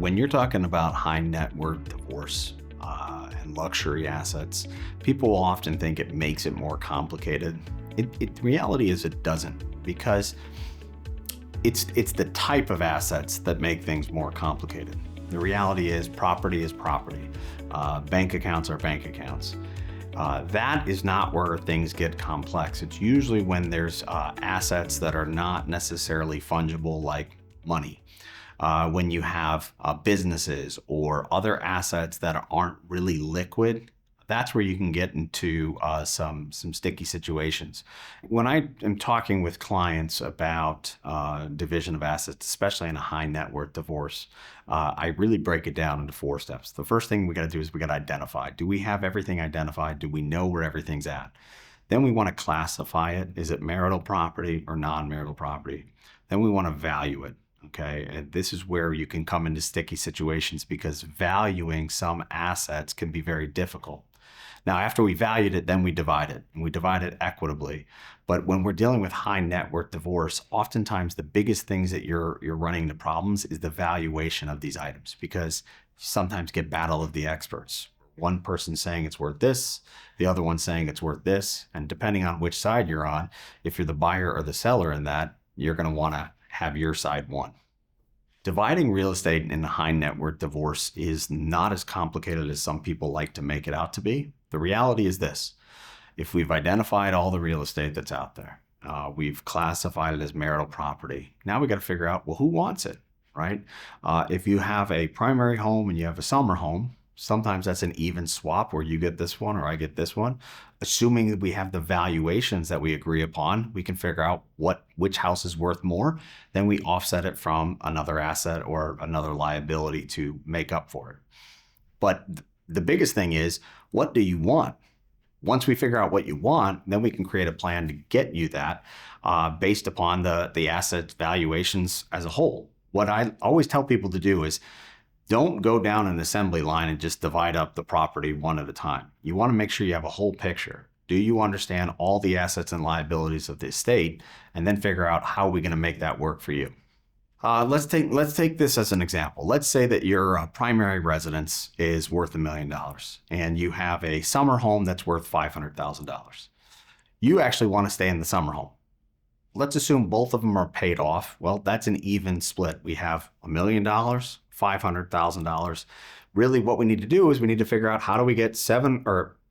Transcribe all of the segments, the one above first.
When you're talking about high net worth divorce and luxury assets, people will often think it makes it more complicated. The reality is it doesn't, because it's the type of assets that make things more complicated. The reality is property is property. Bank accounts are bank accounts. That is not where things get complex. It's usually when there's assets that are not necessarily fungible, like money. When you have businesses or other assets that aren't really liquid, that's where you can get into some sticky situations. When I am talking with clients about division of assets, especially in a high net worth divorce, I really break it down into 4 steps. The first thing we got to do is we got to identify. Do we have everything identified? Do we know where everything's at? Then we want to classify it. Is it marital property or non-marital property? Then we want to value it. Okay, and this is where you can come into sticky situations, because valuing some assets can be very difficult. Now, after we valued it, then we divide it, and we divide it equitably. But when we're dealing with high net worth divorce, oftentimes the biggest things that you're running into problems is the valuation of these items, because you sometimes get battle of the experts. One person saying it's worth this, the other one saying it's worth this, and depending on which side you're on, if you're the buyer or the seller in that, you're going to want to have your side won. Dividing real estate in a high net worth divorce is not as complicated as some people like to make it out to be. The reality is this: if we've identified all the real estate that's out there, we've classified it as marital property, now we got to figure out, well, who wants it, right? If you have a primary home and you have a summer home, sometimes that's an even swap where you get this one or I get this one. Assuming that we have the valuations that we agree upon, we can figure out which house is worth more. Then we offset it from another asset or another liability to make up for it. But the biggest thing is, what do you want? Once we figure out what you want, then we can create a plan to get you that based upon the asset valuations as a whole. What I always tell people to do is, don't go down an assembly line and just divide up the property one at a time. You want to make sure you have a whole picture. Do you understand all the assets and liabilities of the estate? And then figure out how we're going to make that work for you. Let's take this as an example. Let's say that your primary residence is worth $1 million and you have a summer home that's worth $500,000. You actually want to stay in the summer home. Let's assume both of them are paid off. Well, that's an even split. We have $1 million, $500,000. Really, what we need to do is we need to figure out how do we get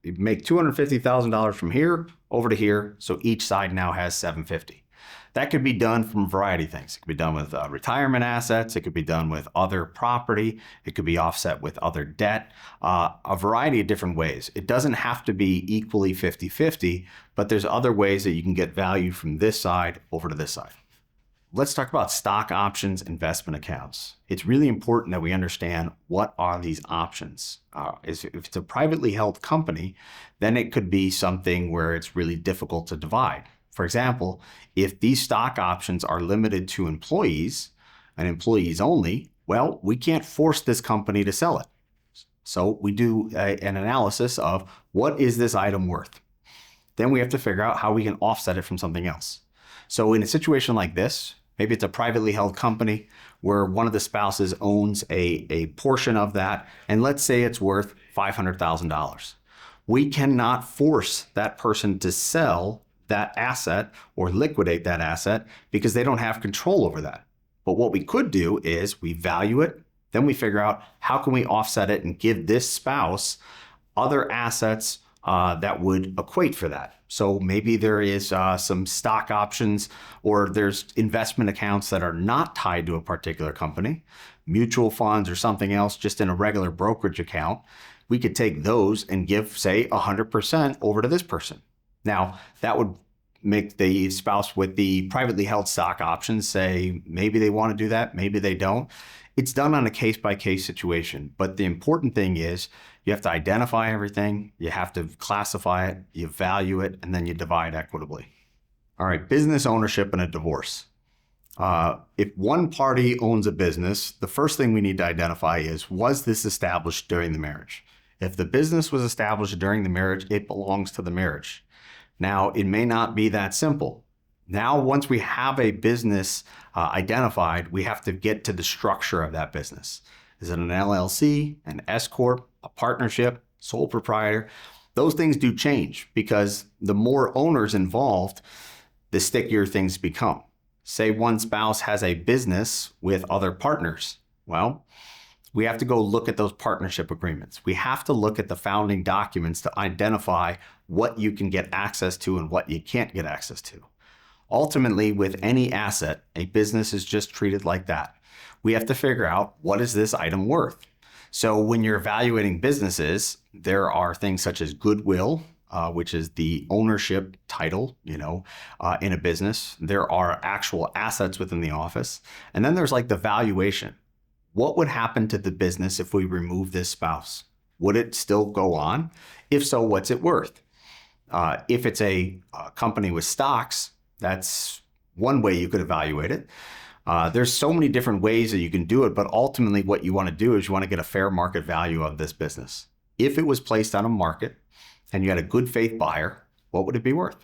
make $250,000 from here over to here, so each side now has $750,000. That could be done from a variety of things. It could be done with retirement assets. It could be done with other property. It could be offset with other debt, a variety of different ways. It doesn't have to be equally 50-50, but there's other ways that you can get value from this side over to this side. Let's talk about stock options, investment accounts. It's really important that we understand what are these options. If it's a privately held company, then it could be something where it's really difficult to divide. For example, if these stock options are limited to employees and employees only, well, we can't force this company to sell it. So we do an analysis of what is this item worth. Then we have to figure out how we can offset it from something else. So in a situation like this, maybe it's a privately held company where one of the spouses owns a portion of that, and let's say it's worth $500,000. We cannot force that person to sell that asset or liquidate that asset because they don't have control over that. But what we could do is we value it, then we figure out how can we offset it and give this spouse other assets that would equate for that. So maybe there is some stock options, or there's investment accounts that are not tied to a particular company, mutual funds or something else just in a regular brokerage account. We could take those and give, say, 100% over to this person. Now, that would make the spouse with the privately held stock options say maybe they want to do that, maybe they don't. It's done on a case-by-case situation. But the important thing is you have to identify everything, you have to classify it, you value it, and then you divide equitably. All right, business ownership in a divorce. If one party owns a business, the first thing we need to identify is, was this established during the marriage? If the business was established during the marriage, it belongs to the marriage. Now, it may not be that simple. Now, once we have a business identified, we have to get to the structure of that business. Is it an LLC, an S Corp, a partnership, sole proprietor? Those things do change because the more owners involved, the stickier things become. Say one spouse has a business with other partners. Well, we have to go look at those partnership agreements. We have to look at the founding documents to identify what you can get access to and what you can't get access to. Ultimately, with any asset, a business is just treated like that. We have to figure out, what is this item worth? So when you're evaluating businesses, there are things such as goodwill, which is the ownership title, in a business. There are actual assets within the office. And then there's like the valuation. What would happen to the business if we remove this spouse? Would it still go on? If so, what's it worth? If it's a company with stocks, that's one way you could evaluate it. There's so many different ways that you can do it, but ultimately what you want to do is you want to get a fair market value of this business. If it was placed on a market and you had a good faith buyer, what would it be worth?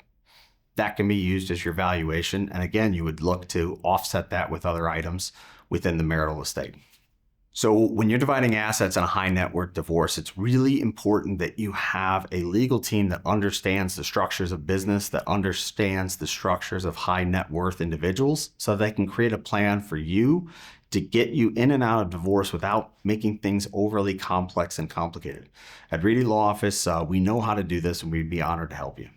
That can be used as your valuation. And again, you would look to offset that with other items within the marital estate. So when you're dividing assets in a high net worth divorce, it's really important that you have a legal team that understands the structures of business, that understands the structures of high net worth individuals, so they can create a plan for you to get you in and out of divorce without making things overly complex and complicated. At Reidy Law Office, we know how to do this, and we'd be honored to help you.